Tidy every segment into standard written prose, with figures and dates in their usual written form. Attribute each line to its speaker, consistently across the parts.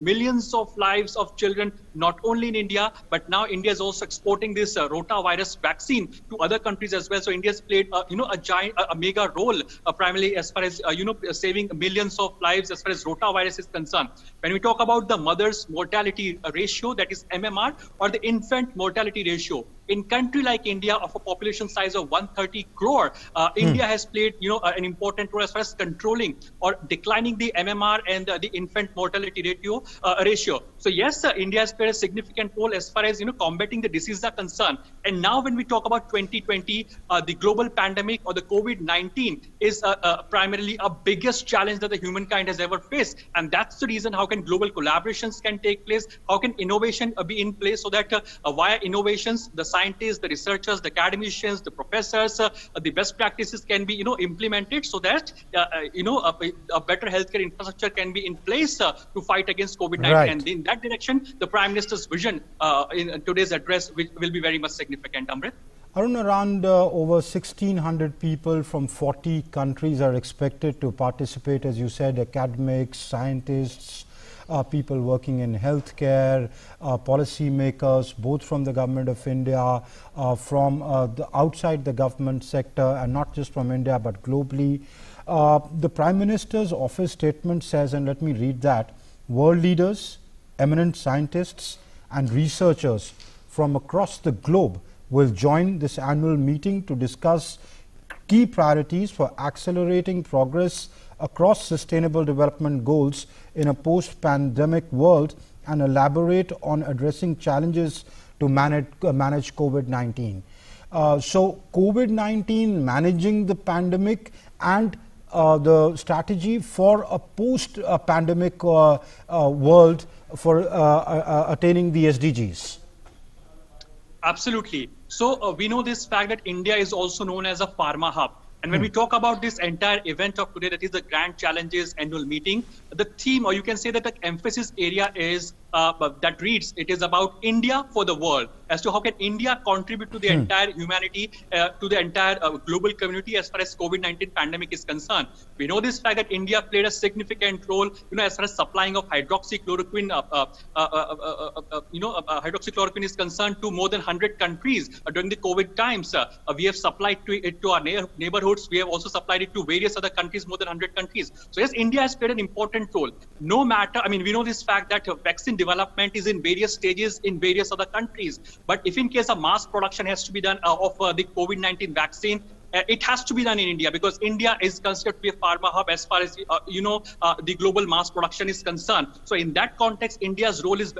Speaker 1: millions of lives of children, not only in India, but now India is also exporting this rotavirus vaccine to other countries as well. So India has played, a giant, a mega role, primarily as far as, saving millions of lives as far as rotavirus is concerned. When we talk about the mother's mortality ratio, that is MMR, or the infant mortality ratio, in country like India, of a population size of 130 crore, India has played, an important role as far as controlling or declining the MMR and the infant mortality ratio. So yes, India has played a significant role as far as combating the diseases are concerned. And now, when we talk about 2020, the global pandemic or the COVID-19 is primarily a biggest challenge that the humankind has ever faced, and that's the reason how can global collaborations can take place, how can innovation be in place, so that via innovations, the scientists, the researchers, the academicians, the professors, the best practices can be implemented, so that a better healthcare infrastructure can be in place to fight against COVID-19.
Speaker 2: Right.
Speaker 1: And in that direction, the Prime Minister's vision in today's address will be very much significant, Amrit.
Speaker 2: Arun, around over 1,600 people from 40 countries are expected to participate, as you said, academics, scientists, people working in healthcare, policymakers, both from the government of India, from the outside the government sector, and not just from India, but globally. The Prime Minister's office statement says, and let me read that, world leaders, eminent scientists, and researchers from across the globe will join this annual meeting to discuss key priorities for accelerating progress across sustainable development goals in a post-pandemic world and elaborate on addressing challenges to manage COVID-19. So COVID-19, managing the pandemic, and the strategy for a post-pandemic world for attaining the SDGs.
Speaker 1: Absolutely. So we know this fact that India is also known as a pharma hub. And when we talk about this entire event of today, that is the Grand Challenges annual meeting, the theme, or you can say that the emphasis area is that reads, it is about India for the world, as to how can India contribute to the entire humanity, to the entire global community as far as COVID-19 pandemic is concerned. We know this fact that India played a significant role, as far as supplying of hydroxychloroquine, hydroxychloroquine is concerned, to more than 100 countries during the COVID times. We have supplied it to our neighborhoods. We have also supplied it to various other countries, more than 100 countries. So yes, India has played an important role. No matter, we know this fact that vaccine development is in various stages in various other countries. But if in case a mass production has to be done of the COVID-19 vaccine, it has to be done in India, because India is considered to be a pharma hub as far as the global mass production is concerned. So in that context, India's role is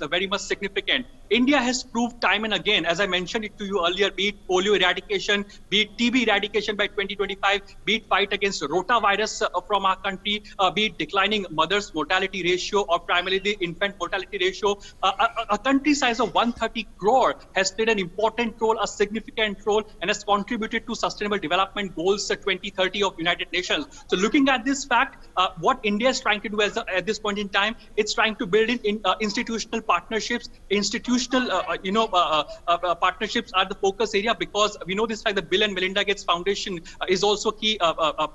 Speaker 1: very much significant. India has proved time and again, as I mentioned it to you earlier, be it polio eradication, be it TB eradication by 2025, be it fight against rotavirus from our country, be it declining mother's mortality ratio, or primarily the infant mortality ratio. A country size of 130 crore has played an important role, a significant role, and has contributed to Sustainable Development Goals 2030 of United Nations. So looking at this fact, what India is trying to do at this point in time, it's trying to build in institutional partnerships. Partnerships are the focus area, because we know this fact that Bill and Melinda Gates Foundation is also key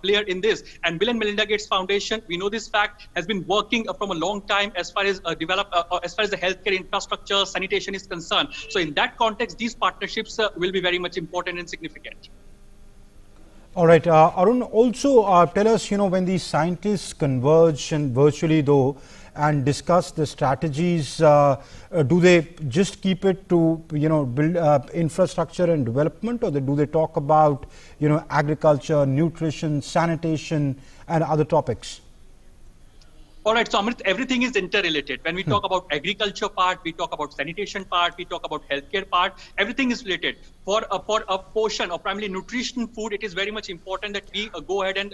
Speaker 1: player in this. And Bill and Melinda Gates Foundation, we know this fact, has been working from a long time as far as as far as the healthcare infrastructure, sanitation is concerned. So in that context, these partnerships will be very much important and significant.
Speaker 2: All right, Arun, also tell us, when these scientists converge, and virtually though, and discuss the strategies, do they just keep it to, build infrastructure and development, or do they talk about, agriculture, nutrition, sanitation, and other topics?
Speaker 1: All right, so Amrit, everything is interrelated. When we talk about agriculture part, we talk about sanitation part, we talk about healthcare part, everything is related. For a portion of primarily nutrition food, it is very much important that we go ahead and,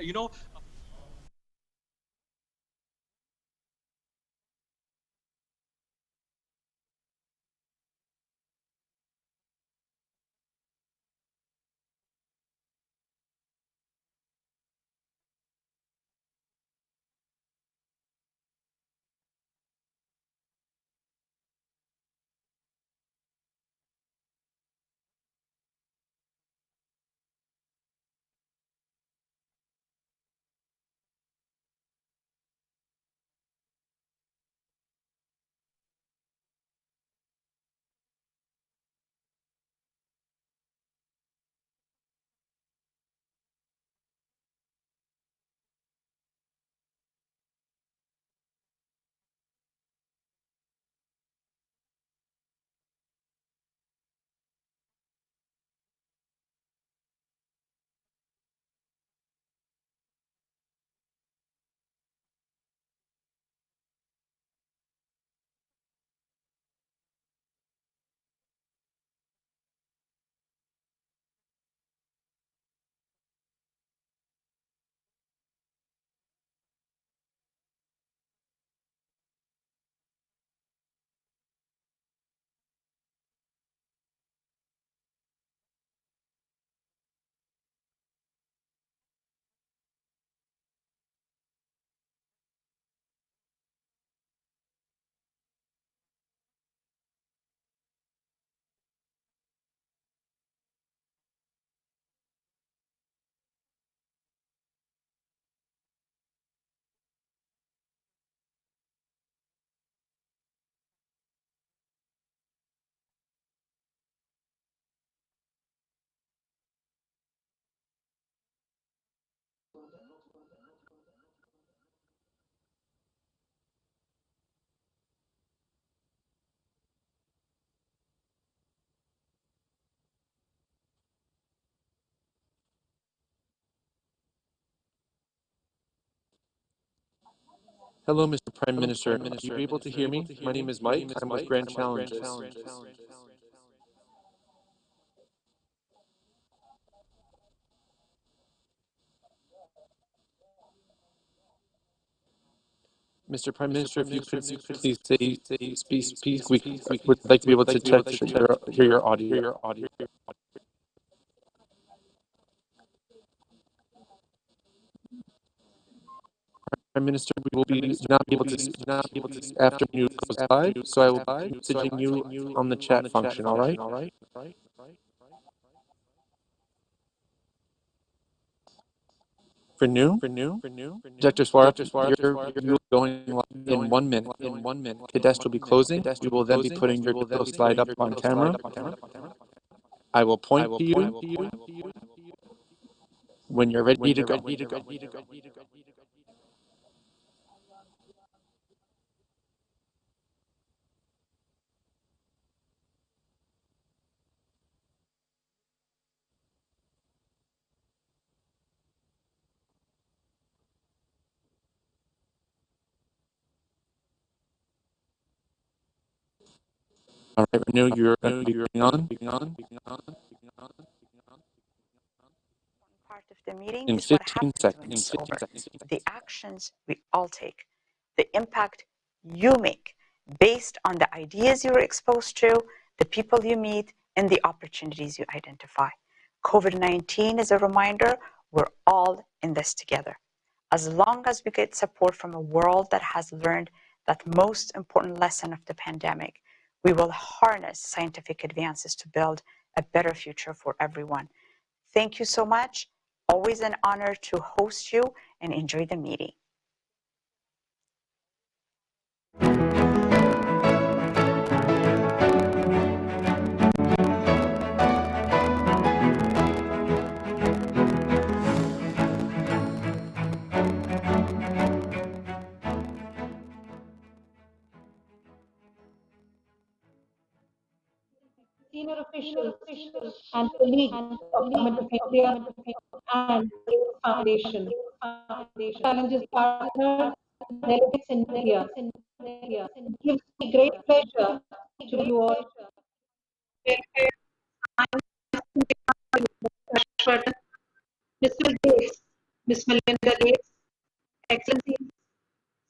Speaker 3: Hello, Mr. Prime Minister. Are you able to hear me? My name is Mike. I'm with Grand Challenges. Mr. Prime Minister, if you could please speak, we would like to be able to hear your audio. Prime Minister, we will not be able to speak after you goes live, so I will be messaging you on the chat function, all right? For new, Dr. Swarth, you're going live in 1 minute. Kadesh will be closing. We will then be putting your digital slide up on camera. I will point to you when you're ready to go. All right, Renew, you're going to be on
Speaker 4: Part of the meeting
Speaker 3: in
Speaker 4: is what
Speaker 3: 15
Speaker 4: happens when
Speaker 3: seconds.
Speaker 4: it's over. The actions we all take, the impact you make based on the ideas you're exposed to, the people you meet, and the opportunities you identify. COVID-19 is a reminder we're all in this together. As long as we get support from a world that has learned that most important lesson of the pandemic, we will harness scientific advances to build a better future for everyone. Thank you so much. Always an honor to host you and enjoy the meeting.
Speaker 5: Senior officials and colleagues of Government of India and the Foundation. Challenges partners, delegates in India. It gives me great pleasure to you all. Ms. Gates, Ms. Melinda Gates, Excellencies,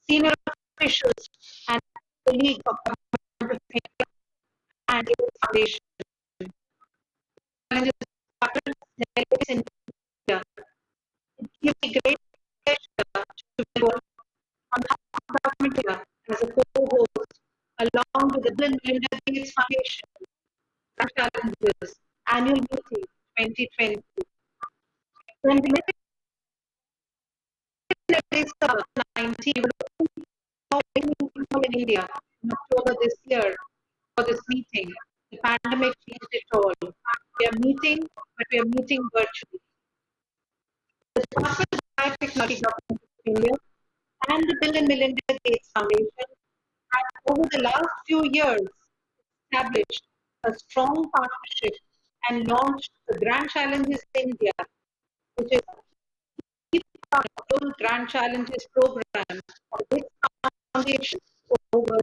Speaker 5: senior officials and colleagues of Government of India and the Foundation. Challenges partners, delegates in India. It gives me great pleasure to be on behalf of Government of India as a co-host, along with the Bill and Melinda Gates Foundation, Challenges Annual Meeting 2020. When we met in 19, we were looking for in India in October this year for this meeting. The pandemic changed it all. We are meeting, but we are meeting virtually. The Department of Biotechnology Government of India and the Bill and Melinda Gates Foundation have over the last few years established a strong partnership and launched the Grand Challenges India, which is a global Grand Challenges program of this foundation over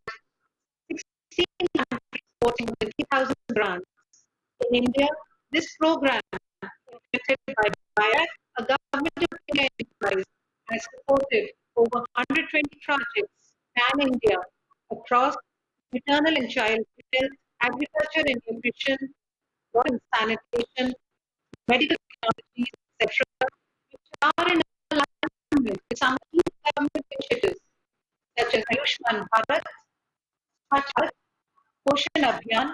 Speaker 5: 16 countries supporting 20,000 grants. In India, this program, implemented by BIAC, a government of India enterprise, has supported over 120 projects pan-India across maternal and child health, agriculture and nutrition, water and sanitation, medical technologies, etc., which are in alignment with some key government initiatives such as Ayushman Bharat, Swachh Bharat, Poshan Abhiyan,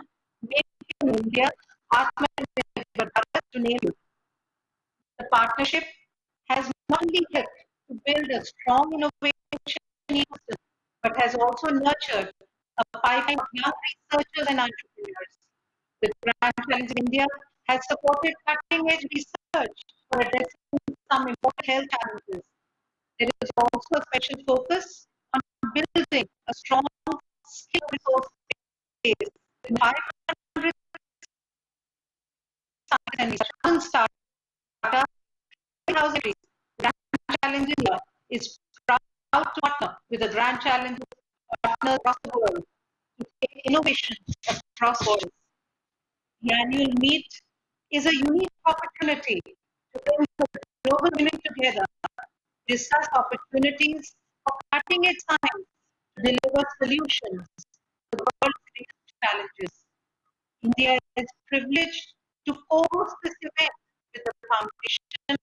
Speaker 5: Make in India, Atmanirbhar Bharat, to name it. The partnership has not only helped to build a strong innovation ecosystem, but has also nurtured a pipeline of young researchers and entrepreneurs. The Grand Challenge in India has supported cutting-edge research for addressing some important health challenges. There is also a special focus on building a strong skill resource base with 500 scientists and startups. Grand Challenge India is proud to partner with the grand challenges partners across the world to take innovations across borders. The annual meet is a unique opportunity to bring the global community together, discuss opportunities for cutting-edge science to deliver solutions to the world's biggest challenges. India is privileged to host this event with the foundation and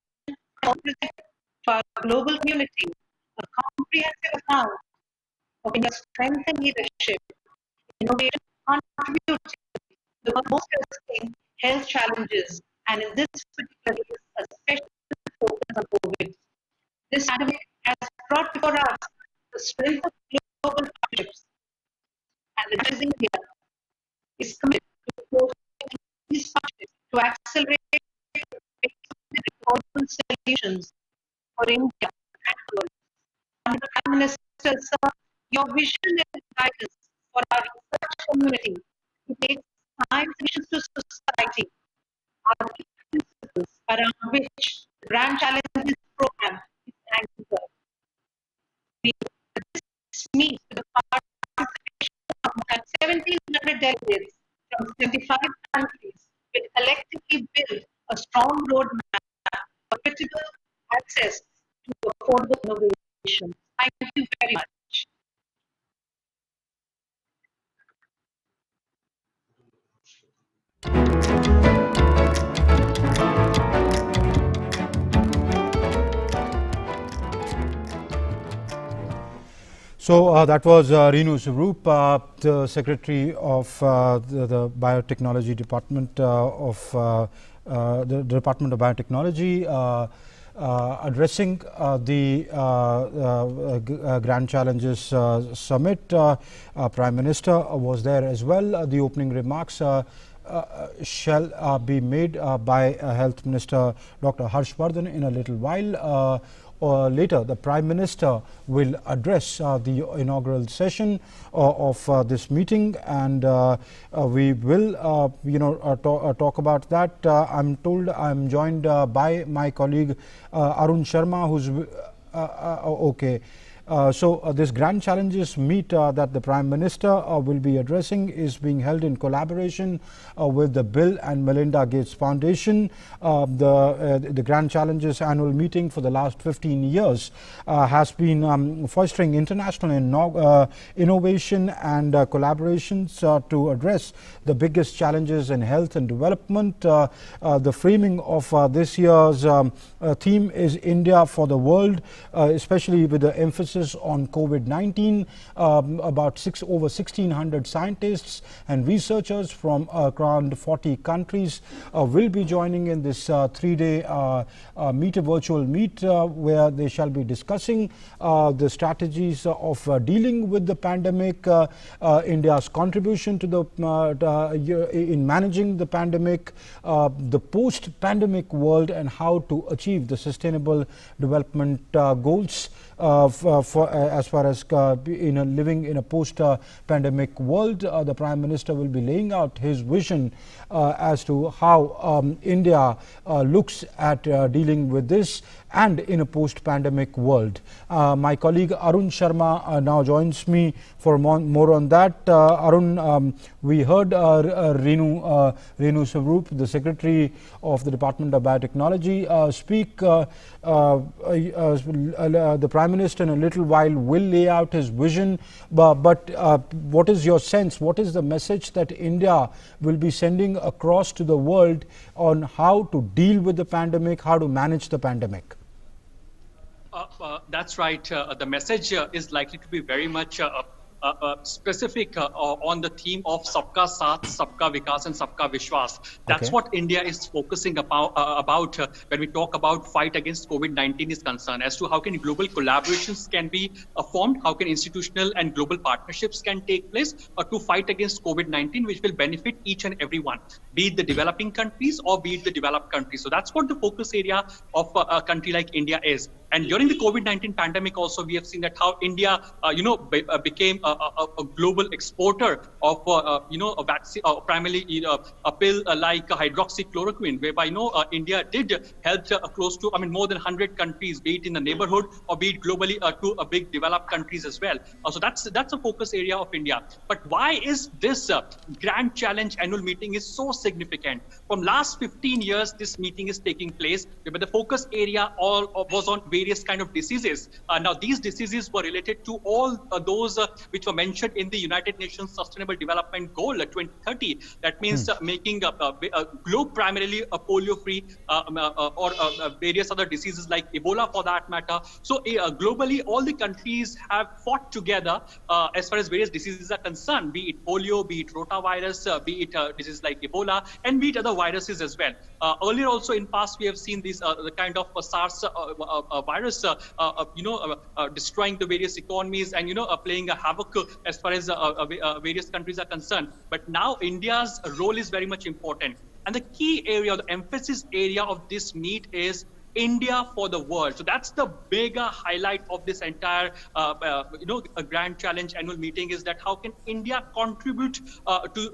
Speaker 5: present to our global community a comprehensive account of India's strength and leadership, innovation, contributing to the most pressing health challenges, and in this particular case, a special focus on COVID. This pandemic has brought before us the strength of global partnerships, and the Business India is committed to fostering these partnerships to accelerate important solutions for India and the world. Under Prime Minister, sir, your vision and guidance for our research community to take science missions to society are the key principles around which the Grand Challenges program is anchored. This meets with the participation of more than 1,700 delegates from 75 countries will collectively build a strong roadmap for equitable access to affordable innovation. Thank you very much.
Speaker 2: So that was Renu Swaroop, the Secretary of the Biotechnology Department of the Department of Biotechnology, addressing the Grand Challenges Summit. Prime Minister was there as well. The opening remarks shall be made by Health Minister Dr. Harshvardhan in a little while. Later, the Prime Minister will address the inaugural session of this meeting, and we will, talk about that. I'm told I'm joined by my colleague Arun Sharma, who's okay. So this Grand Challenges meet that the Prime Minister will be addressing is being held in collaboration with the Bill and Melinda Gates Foundation. The Grand Challenges annual meeting for the last 15 years has been fostering international innovation and collaborations to address the biggest challenges in health and development. The framing of this year's theme is India for the World, especially with the emphasis on COVID-19. About over 1,600 scientists and researchers from around 40 countries will be joining in this 3-day virtual meet where they shall be discussing the strategies of dealing with the pandemic, India's contribution to the in managing the pandemic, the post-pandemic world, and how to achieve the sustainable development goals. As far as living in a post-pandemic world, the Prime Minister will be laying out his vision as to how India looks at dealing with this and in a post-pandemic world. My colleague Arun Sharma now joins me for more on that. Arun, we heard Renu Swaroop, the Secretary of the Department of Biotechnology, speak. The Prime Minister in a little while will lay out his vision, but what is your sense? What is the message that India will be sending across to the world on how to deal with the pandemic, how to manage the pandemic?
Speaker 1: That's right. The message is likely to be very much specific on the theme of Sabka Saath, Sabka Vikas, and Sabka Vishwas. That's what India is focusing about when we talk about fight against COVID-19 is concerned, as to how can global collaborations can be formed, how can institutional and global partnerships can take place to fight against COVID-19, which will benefit each and every one, be it the developing countries or be it the developed countries. So that's what the focus area of a country like India is. And during the COVID-19 pandemic also, we have seen that how India, became a global exporter of, a vaccine, primarily a pill like hydroxychloroquine, whereby, India did help close to, more than 100 countries, be it in the neighborhood or be it globally to big developed countries as well. So that's a focus area of India. But why is this Grand Challenge annual meeting is so significant? From last 15 years, this meeting is taking place, but the focus area was on various kind of diseases. Now, these diseases were related to all those which were mentioned in the United Nations Sustainable Development Goal 2030. That means making a globe primarily a polio-free or various other diseases like Ebola for that matter. So globally, all the countries have fought together as far as various diseases are concerned, be it polio, be it rotavirus, be it diseases like Ebola, and be it other viruses as well. Earlier also in past, we have seen this the kind of SARS virus, destroying the various economies and, playing a havoc as far as various countries are concerned. But now India's role is very much important. And the key area, the emphasis area of this meet is India for the world. So that's the bigger highlight of this entire, a Grand Challenge annual meeting, is that how can India contribute to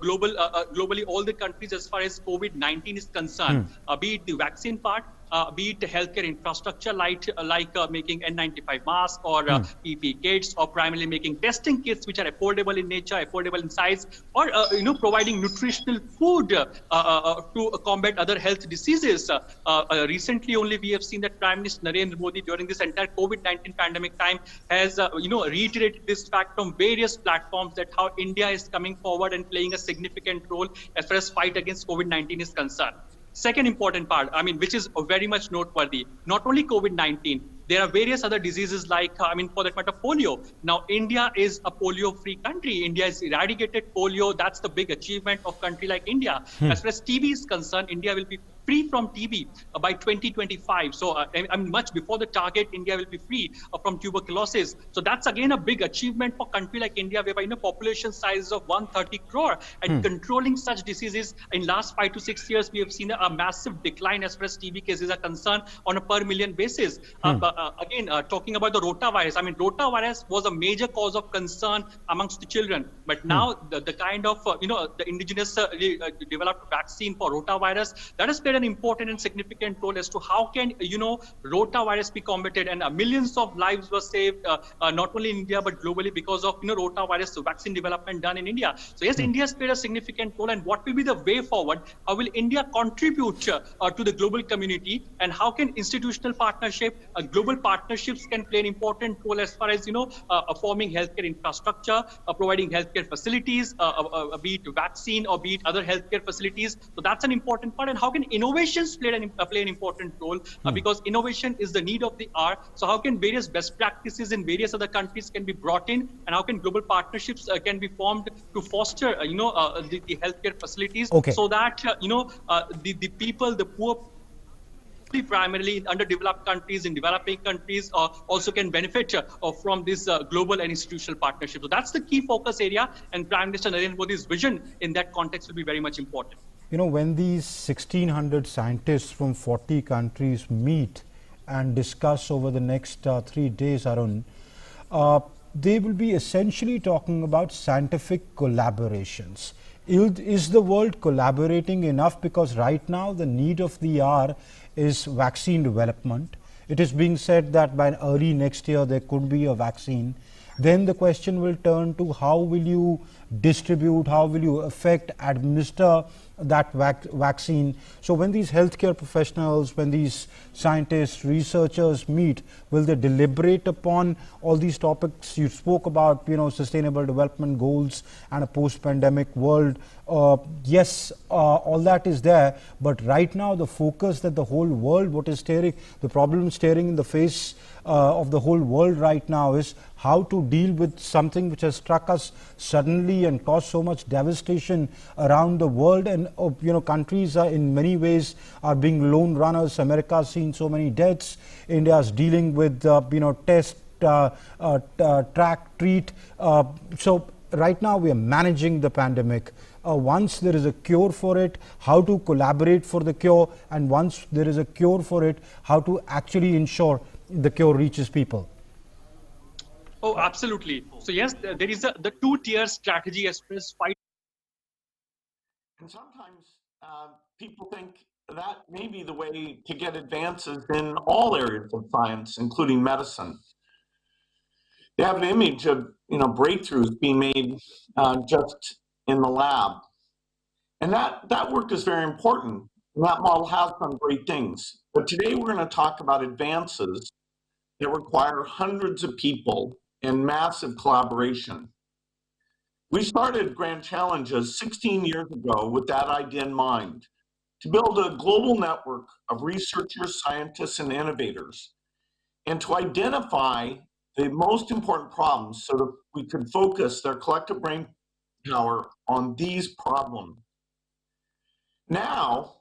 Speaker 1: globally all the countries as far as COVID-19 is concerned, be it the vaccine part, be it healthcare infrastructure like making N95 masks or PPE kits, or primarily making testing kits which are affordable in nature, affordable in size, or providing nutritional food to combat other health diseases. Recently only we have seen that Prime Minister Narendra Modi during this entire COVID-19 pandemic time has reiterated this fact from various platforms that how India is coming forward and playing a significant role as far as fight against COVID-19 is concerned. Second important part, which is very much noteworthy, not only COVID-19, there are various other diseases like, for that matter, polio. Now, India is a polio-free country. India has eradicated polio. That's the big achievement of a country like India. As far as TB is concerned, India will be free from TB by 2025. So much before the target, India will be free from tuberculosis. So that's again a big achievement for a country like India, whereby population size of 130 crore and controlling such diseases in last 5 to 6 years, we have seen a massive decline as far as TB cases are concerned on a per million basis. Again, talking about the rotavirus, rotavirus was a major cause of concern amongst the children. But now the kind of, the indigenous developed vaccine for rotavirus, that has played an important and significant role as to how can, rotavirus be combated, and millions of lives were saved, not only in India, but globally because of, rotavirus vaccine development done in India. So yes, India has played a significant role, and what will be the way forward? How will India contribute to the global community, and how can institutional partnership, global partnerships can play an important role as far as, forming healthcare infrastructure, providing healthcare facilities, be it vaccine or be it other healthcare facilities. So that's an important part. And how can innovations play an important role, because innovation is the need of the hour. So how can various best practices in various other countries can be brought in, and how can global partnerships can be formed to foster, the healthcare facilities, so that, the people, the poor, primarily in underdeveloped countries, in developing countries, also can benefit from this global and institutional partnership. So that's the key focus area, and Prime Minister Narendra Modi's vision in that context will be very much important.
Speaker 2: When these 1,600 scientists from 40 countries meet and discuss over the next 3 days, Arun, they will be essentially talking about scientific collaborations. Is the world collaborating enough? Because right now the need of the hour is vaccine development. It is being said that by early next year there could be a vaccine. Then the question will turn to how will you distribute, how will you administer that vaccine. So when these healthcare professionals, when these scientists, researchers meet, will they deliberate upon all these topics you spoke about, sustainable development goals and a post-pandemic world? Yes, all that is there, but right now the focus that the whole world, the problem staring in the face of the whole world right now is how to deal with something which has struck us suddenly and caused so much devastation around the world. And countries are in many ways are being lone runners. America has seen so many deaths. India is dealing with test, track, treat. So right now we are managing the pandemic. Once there is a cure for it, how to collaborate for the cure, and once there is a cure for it, how to actually ensure the cure reaches people.
Speaker 1: Oh, absolutely. So yes, there is the two-tier strategy as far as fight.
Speaker 6: And sometimes people think that may be the way to get advances in all areas of science, including medicine. They have an image of breakthroughs being made just in the lab, and that work is very important. And that model has done great things. But today we're going to talk about advances that require hundreds of people and massive collaboration. We started Grand Challenges 16 years ago with that idea in mind, to build a global network of researchers, scientists, and innovators, and to identify the most important problems so that we could focus their collective brain power on these problems. Now,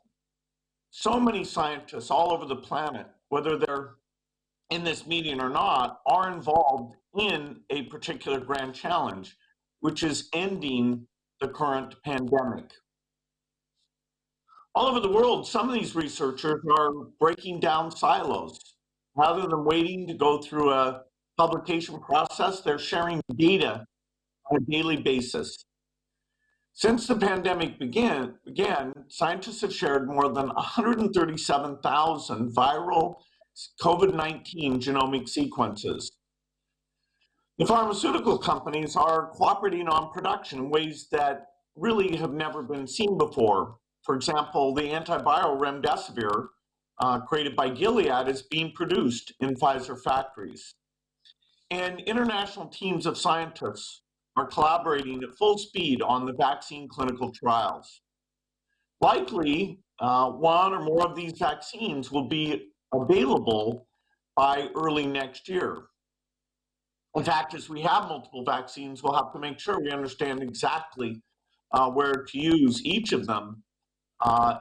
Speaker 6: so many scientists all over the planet, whether they're in this meeting or not, are involved in a particular grand challenge, which is ending the current pandemic. All over the world, some of these researchers are breaking down silos. Rather than waiting to go through a publication process, they're sharing data on a daily basis. Since the pandemic began, scientists have shared more than 137,000 viral COVID-19 genomic sequences. The pharmaceutical companies are cooperating on production in ways that really have never been seen before. For example, the antiviral remdesivir created by Gilead is being produced in Pfizer factories. And international teams of scientists are collaborating at full speed on the vaccine clinical trials. Likely, one or more of these vaccines will be available by early next year. In fact, as we have multiple vaccines, we'll have to make sure we understand exactly where to use each of them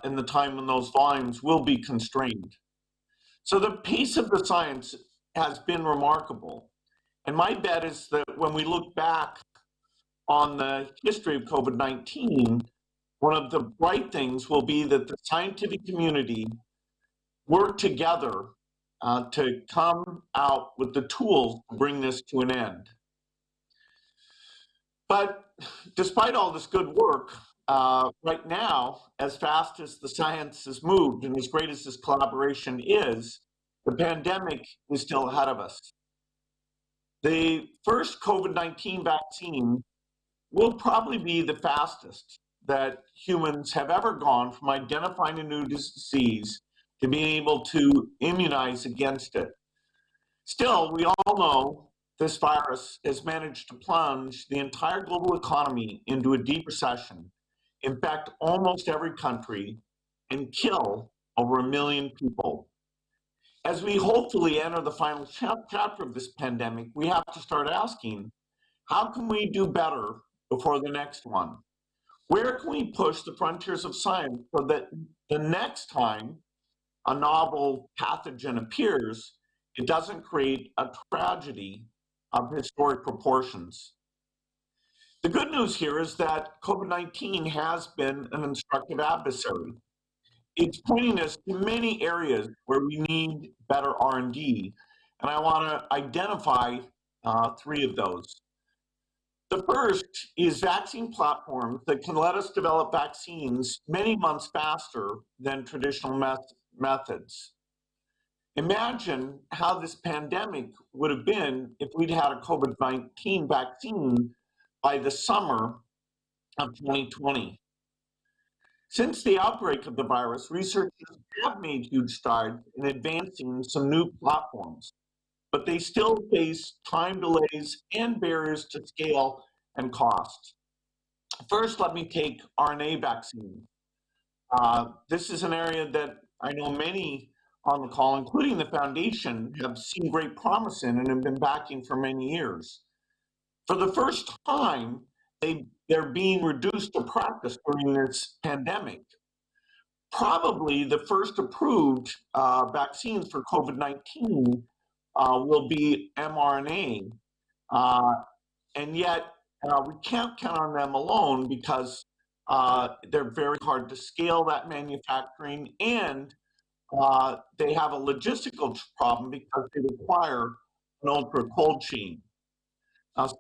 Speaker 6: in the time when those volumes will be constrained. So the pace of the science has been remarkable. And my bet is that when we look back on the history of COVID-19, one of the bright things will be that the scientific community worked together to come out with the tools to bring this to an end. But despite all this good work, right now, as fast as the science has moved and as great as this collaboration is, the pandemic is still ahead of us. The first COVID-19 vaccine will probably be the fastest that humans have ever gone from identifying a new disease to being able to immunize against it. Still, we all know this virus has managed to plunge the entire global economy into a deep recession, infect almost every country, and kill over 1 million people. As we hopefully enter the final chapter of this pandemic, we have to start asking, how can we do better before the next one? Where can we push the frontiers of science so that the next time a novel pathogen appears, it doesn't create a tragedy of historic proportions? The good news here is that COVID-19 has been an instructive adversary. It's pointing us to many areas where we need better R&D, and I want to identify 3 of those. The first is vaccine platforms that can let us develop vaccines many months faster than traditional methods. Imagine how this pandemic would have been if we'd had a COVID-19 vaccine by the summer of 2020. Since the outbreak of the virus, researchers have made huge strides in advancing some new platforms, but they still face time delays and barriers to scale and cost. First, let me take RNA vaccine. This is an area that I know many on the call, including the foundation, have seen great promise in and have been backing for many years. For the first time, they're being reduced to practice during this pandemic. Probably the first approved vaccines for COVID-19 will be mRNA, and yet we can't count on them alone because they're very hard to scale that manufacturing, and they have a logistical problem because they require an ultra cold chain.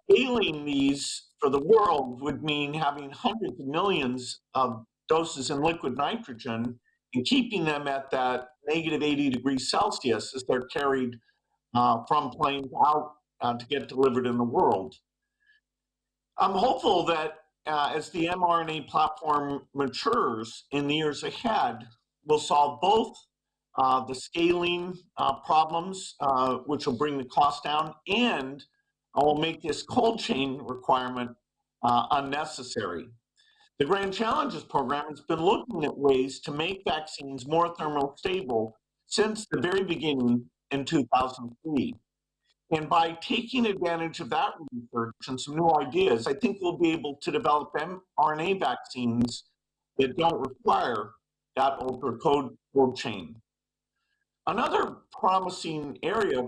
Speaker 6: Scaling these for the world would mean having hundreds of millions of doses in liquid nitrogen and keeping them at that negative 80 degrees Celsius as they're carried from planes out to get delivered in the world. I'm hopeful that as the mRNA platform matures in the years ahead, we'll solve both the scaling problems, which will bring the cost down, and will make this cold chain requirement unnecessary. The Grand Challenges program has been looking at ways to make vaccines more thermally stable since the very beginning in 2003. And by taking advantage of that research and some new ideas, I think we'll be able to develop mRNA vaccines that don't require that ultra cold chain. Another promising area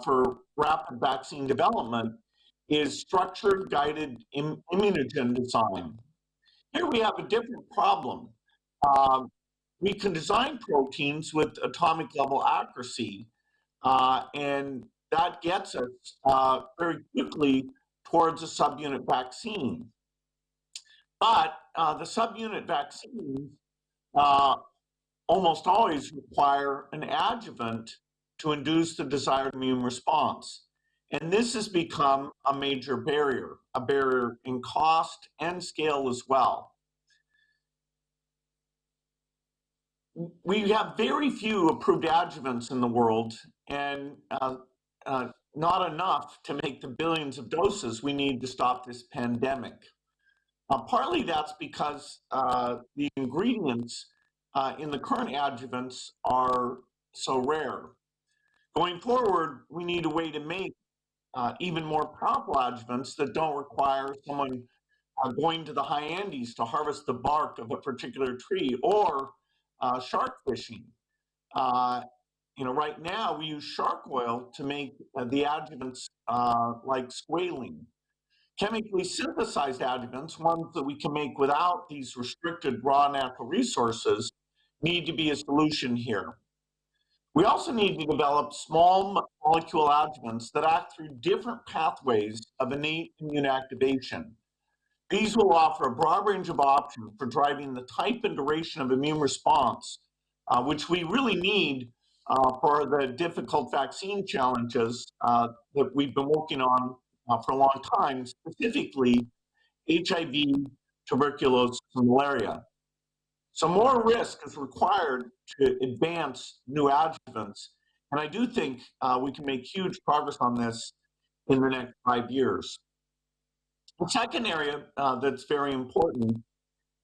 Speaker 6: for rapid vaccine development is structured guided immunogen design. Here we have a different problem. We can design proteins with atomic level accuracy, and that gets us very quickly towards a subunit vaccine. But the subunit vaccines almost always require an adjuvant to induce the desired immune response. And this has become a major barrier, a barrier in cost and scale as well. We have very few approved adjuvants in the world, and not enough to make the billions of doses we need to stop this pandemic. Partly that's because the ingredients in the current adjuvants are so rare. Going forward, we need a way to make even more powerful adjuvants that don't require someone going to the high Andes to harvest the bark of a particular tree, or shark fishing. Right now we use shark oil to make the adjuvants like squalene. Chemically synthesized adjuvants, ones that we can make without these restricted raw natural resources, need to be a solution here. We also need to develop small molecule adjuvants that act through different pathways of innate immune activation. These will offer a broad range of options for driving the type and duration of immune response, which we really need for the difficult vaccine challenges that we've been working on for a long time, specifically HIV, tuberculosis, and malaria. So more risk is required to advance new adjuvants, and I do think we can make huge progress on this in the next 5 years. The second area that's very important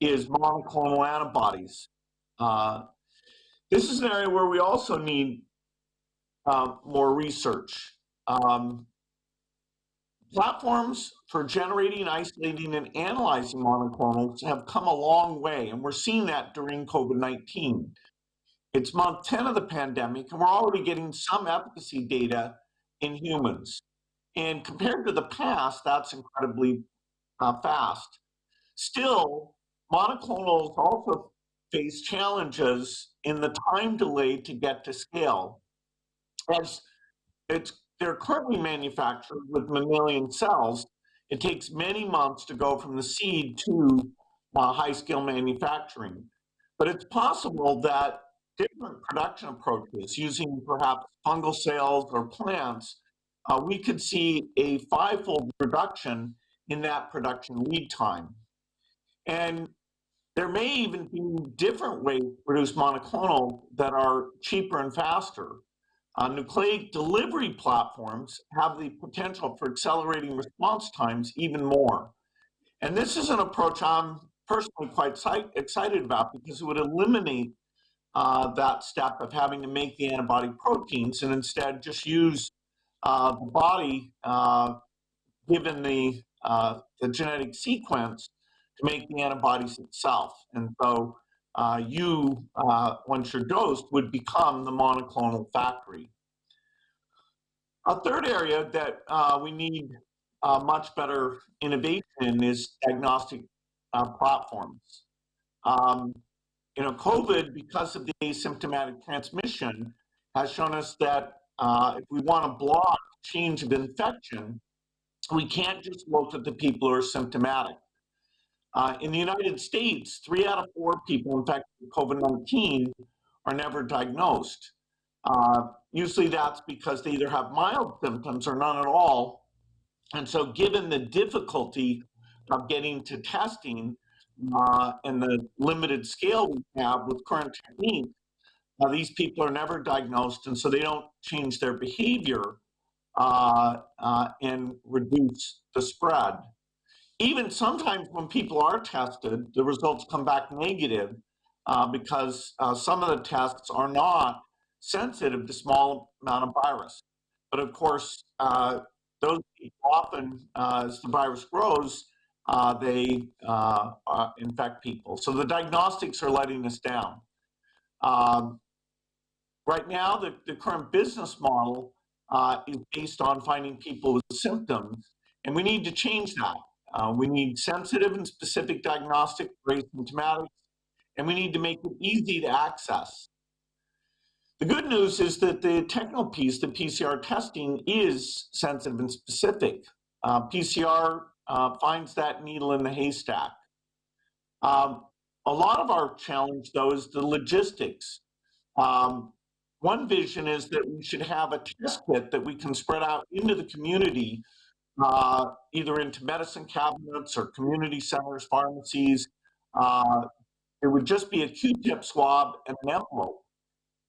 Speaker 6: is monoclonal antibodies. This is an area where we also need more research. Platforms for generating, isolating, and analyzing monoclonals have come a long way, and we're seeing that during COVID-19. It's month 10 of the pandemic, and we're already getting some efficacy data in humans. And compared to the past, that's incredibly fast. Still, monoclonals also face challenges in the time delay to get to scale, as they're currently manufactured with mammalian cells. It takes many months to go from the seed to high-scale manufacturing. But it's possible that different production approaches, using perhaps fungal cells or plants, we could see a 5-fold reduction in that production lead time. And there may even be different ways to produce monoclonal that are cheaper and faster. Nucleic delivery platforms have the potential for accelerating response times even more. And this is an approach I'm personally quite excited about, because it would eliminate that step of having to make the antibody proteins and instead just use the body, given the genetic sequence, to make the antibodies itself. And so once you're dosed, would become the monoclonal factory. A third area that we need much better innovation is diagnostic platforms. COVID, because of the asymptomatic transmission, has shown us that if we want to block change of infection, we can't just look at the people who are symptomatic. In the United States, 3 out of 4 people infected with COVID-19 are never diagnosed. Usually that's because they either have mild symptoms or none at all. And so given the difficulty of getting to testing and the limited scale we have with current technique, these people are never diagnosed, and so they don't change their behavior and reduce the spread. Even sometimes when people are tested, the results come back negative because some of the tests are not sensitive to small amount of virus. But of course, those people often, as the virus grows, they infect people. So the diagnostics are letting us down. Right now, the current business model is based on finding people with symptoms, and we need to change that. We need sensitive and specific diagnostic for asymptomatics, and we need to make it easy to access. The good news is that the technical piece, the PCR testing, is sensitive and specific. PCR finds that needle in the haystack. A lot of our challenge, though, is the logistics. One vision is that we should have a test kit that we can spread out into the community, either into medicine cabinets or community centers, pharmacies. It would just be a Q-tip swab and an envelope.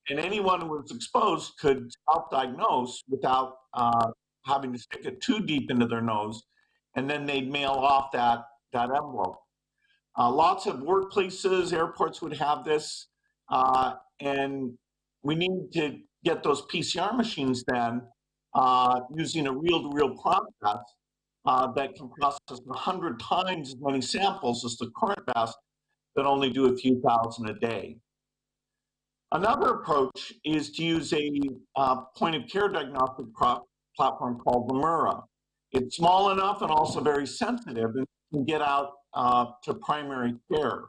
Speaker 6: And anyone who was exposed could self-diagnose without having to stick it too deep into their nose, and then they'd mail off that envelope. Lots of workplaces, airports would have this, and we need to get those PCR machines then using a reel-to-reel process that can process 100 times as many samples as the current best that only do a few thousand a day. Another approach is to use a point-of-care diagnostic platform called Lamura. It's small enough and also very sensitive and can get out to primary care.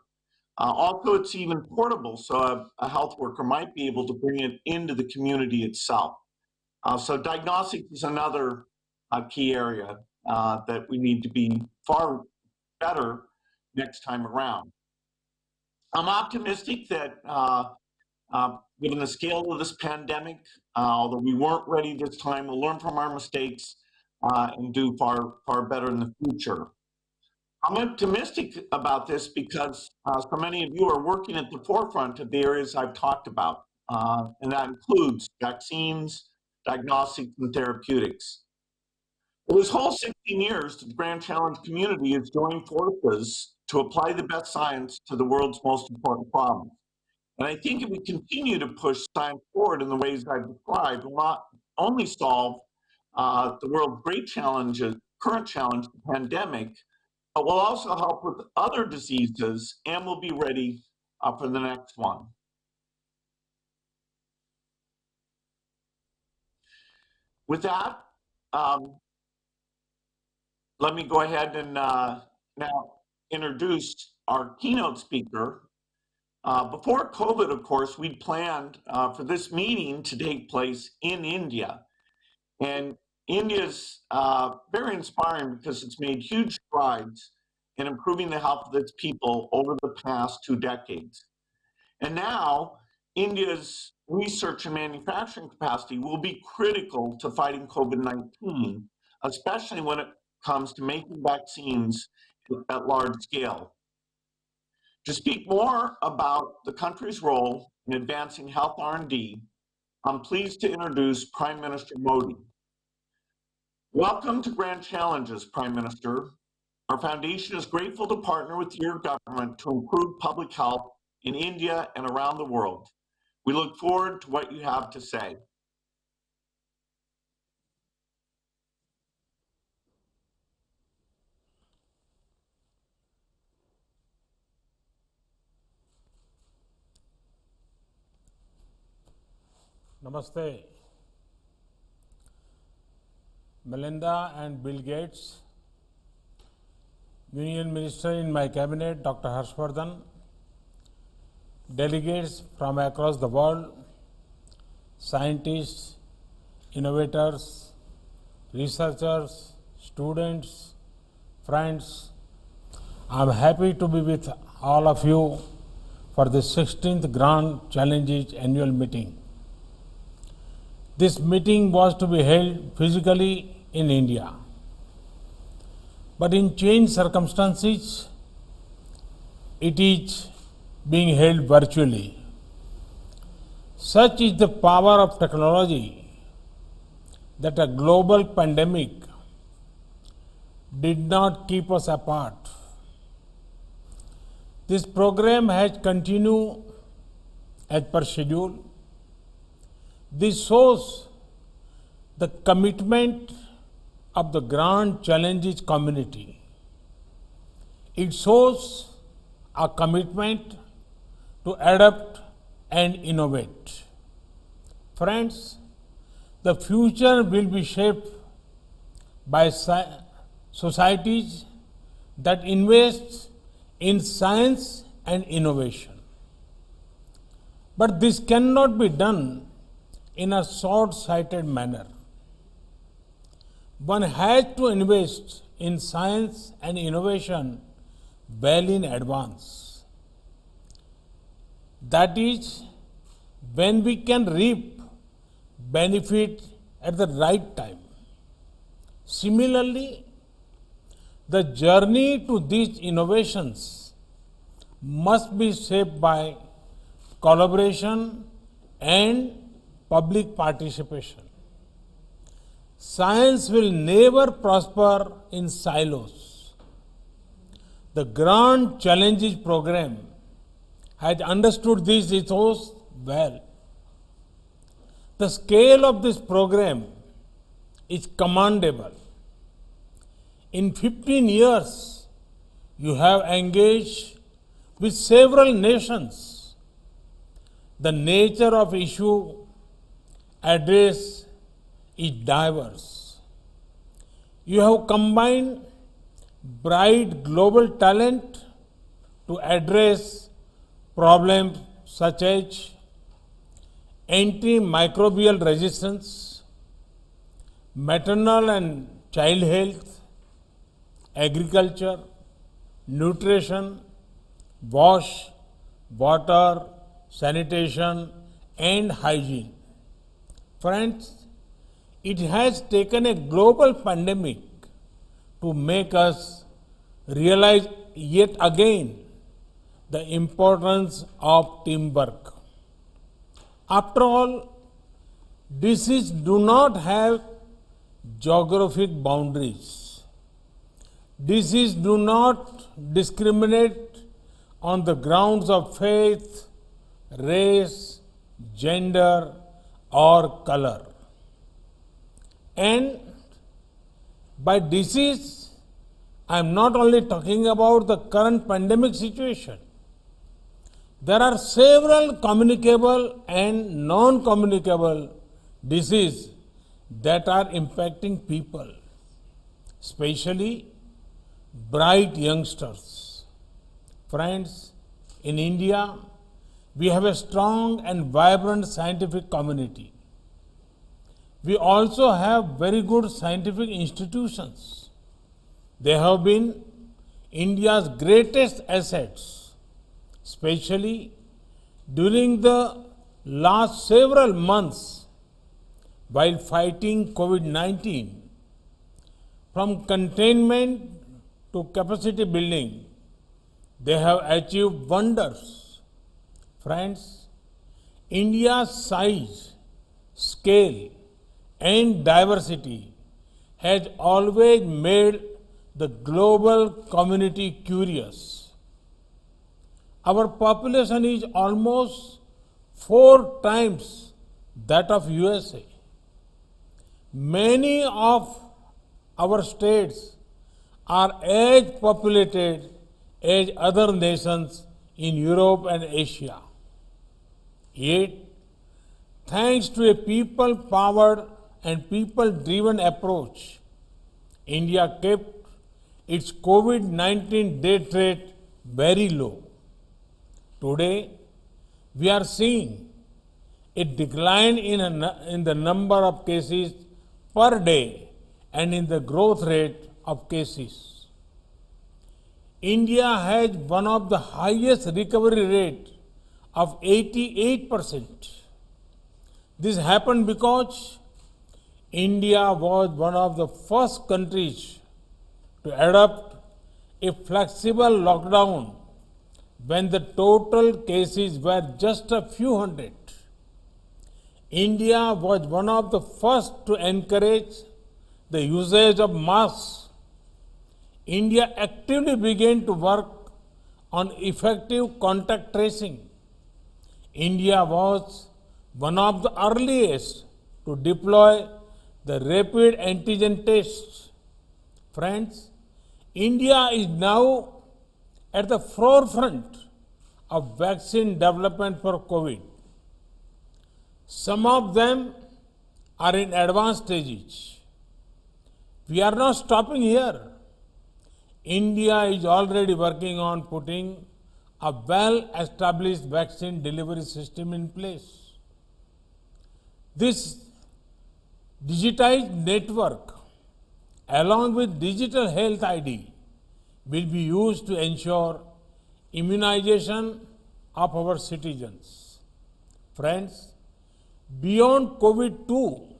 Speaker 6: Also, it's even portable, so a health worker might be able to bring it into the community itself. So diagnostics is another key area that we need to be far better next time around. I'm optimistic that given the scale of this pandemic, although we weren't ready this time, we'll learn from our mistakes and do far better in the future. I'm optimistic about this because so many of you are working at the forefront of the areas I've talked about, and that includes vaccines, diagnostics, and therapeutics. For this whole 16 years, the Grand Challenge community has joined forces to apply the best science to the world's most important problems. And I think if we continue to push science forward in the ways I've described, we'll not only solve the world's great challenges, current challenge, the pandemic, but we'll also help with other diseases, and we'll be ready for the next one. With that, let me go ahead and now introduce our keynote speaker. Before COVID, of course, we'd planned for this meeting to take place in India. And India's very inspiring because it's made huge strides in improving the health of its people over the past 2 decades. And now, India's research and manufacturing capacity will be critical to fighting COVID-19, especially when it comes to making vaccines at large scale. To speak more about the country's role in advancing health R&D, I'm pleased to introduce Prime Minister Modi. Welcome to Grand Challenges, Prime Minister. Our foundation is grateful to partner with your government to improve public health in India and around the world. We look forward to what you have to say.
Speaker 7: Namaste. Melinda and Bill Gates, Union Minister in my cabinet, Dr. Harshvardhan, delegates from across the world, scientists, innovators, researchers, students, friends. I'm happy to be with all of you for the 16th Grand Challenges annual meeting. This meeting was to be held physically in India, but in changed circumstances, it is being held virtually. Such is the power of technology that a global pandemic did not keep us apart. This program has continued as per schedule. This shows the commitment of the Grand Challenges community. It shows a commitment to adapt and innovate. Friends, the future will be shaped by societies that invest in science and innovation. But this cannot be done in a short-sighted manner. One has to invest in science and innovation well in advance. That is, when we can reap benefit at the right time. Similarly, the journey to these innovations must be shaped by collaboration and public participation. Science will never prosper in silos. The Grand Challenges program has understood these ethos well. The scale of this program is commendable. In 15 years, you have engaged with several nations. The nature of issue addressed is diverse. You have combined bright global talent to address problems such as antimicrobial resistance, maternal and child health, agriculture, nutrition, wash, water, sanitation, and hygiene. Friends, it has taken a global pandemic to make us realize yet again the importance of teamwork. After all, diseases do not have geographic boundaries. Diseases do not discriminate on the grounds of faith, race, gender, or color. And by disease, I am not only talking about the current pandemic situation. There are several communicable and non-communicable diseases that are impacting people, especially bright youngsters. Friends, in India, we have a strong and vibrant scientific community. We also have very good scientific institutions. They have been India's greatest assets, especially during the last several months while fighting COVID-19. From containment to capacity building, they have achieved wonders. Friends, India's size, scale, and diversity has always made the global community curious. Our population is almost 4 times that of USA. Many of our states are as populated as other nations in Europe and Asia. Yet, thanks to a people-powered and people-driven approach, India kept its COVID-19 death rate very low. Today, we are seeing a decline in the number of cases per day and in the growth rate of cases. India has one of the highest recovery rate of 88%. This happened because India was one of the first countries to adopt a flexible lockdown when the total cases were just a few hundred. India was one of the first to encourage the usage of masks. India actively began to work on effective contact tracing. India was one of the earliest to deploy the rapid antigen tests. Friends, India is now at the forefront of vaccine development for COVID. Some of them are in advanced stages. We are not stopping here. India is already working on putting a well-established vaccine delivery system in place. This digitized network, along with digital health ID, will be used to ensure immunization of our citizens. Friends, beyond COVID-2,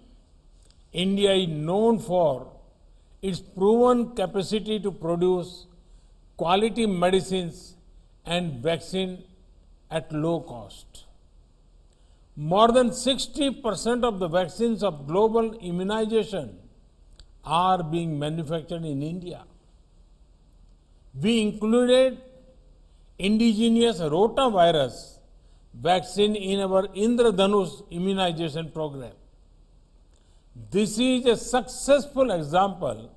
Speaker 7: India is known for its proven capacity to produce quality medicines and vaccine at low cost. More than 60% of the vaccines of global immunization are being manufactured in India. We included indigenous rotavirus vaccine in our Indradhanush immunization program. This is a successful example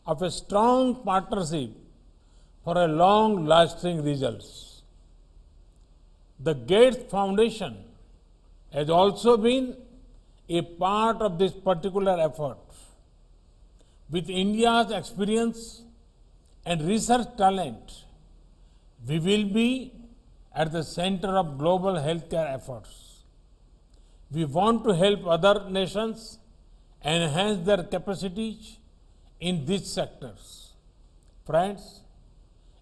Speaker 7: of a strong partnership for a long-lasting results. The Gates Foundation has also been a part of this particular effort. With India's experience and research talent, we will be at the center of global healthcare efforts. We want to help other nations enhance their capacities in these sectors. Friends,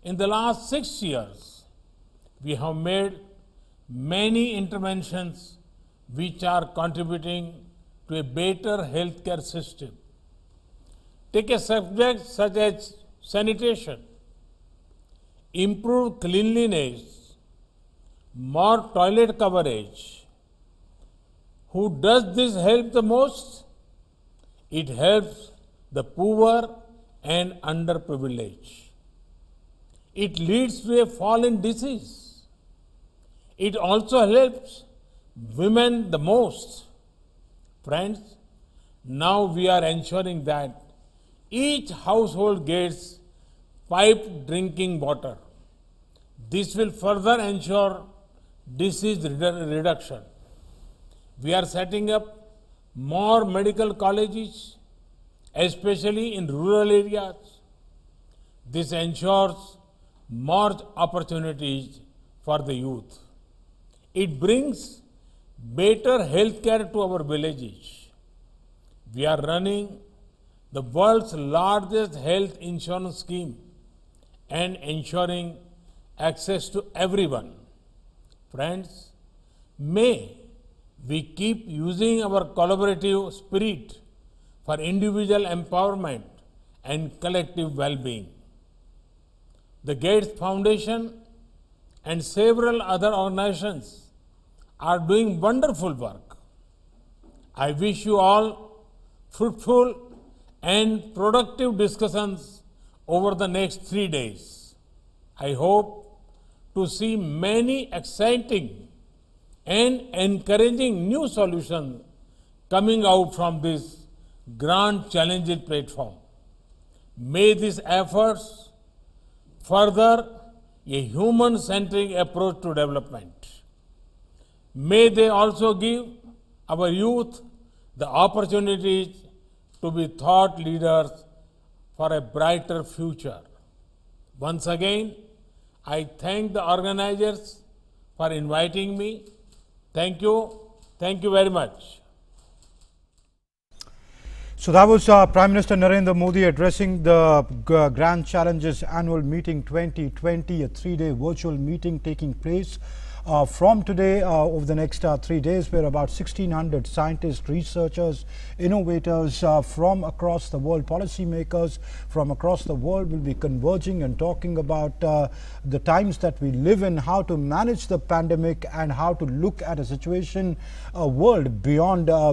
Speaker 7: in the last 6 years, we have made many interventions which are contributing to a better healthcare system. Take a subject such as sanitation, improved cleanliness, more toilet coverage. Who does this help the most? It helps the poor and underprivileged. It leads to a fall in disease. It also helps women the most. Friends, now we are ensuring that each household gets piped drinking water. This will further ensure disease reduction. We are setting up more medical colleges, especially in rural areas. This ensures more opportunities for the youth. It brings better healthcare to our villages. We are running the world's largest health insurance scheme and ensuring access to everyone. Friends, may we keep using our collaborative spirit for individual empowerment and collective well-being. The Gates Foundation and several other organizations are doing wonderful work. I wish you all fruitful and productive discussions over the next 3 days. I hope to see many exciting and encouraging new solutions coming out from this grand challenging platform. May these efforts further a human-centric approach to development. May they also give our youth the opportunities to be thought leaders for a brighter future. Once again, I thank the organizers for inviting me. Thank you. Thank you very much.
Speaker 2: So that was Prime Minister Narendra Modi addressing the Grand Challenges Annual Meeting 2020, a 3-day virtual meeting taking place from today over the next 3 days, where about 1,600 scientists, researchers, innovators from across the world, policymakers from across the world will be converging and talking about the times that we live in, how to manage the pandemic and how to look at a situation, a world beyond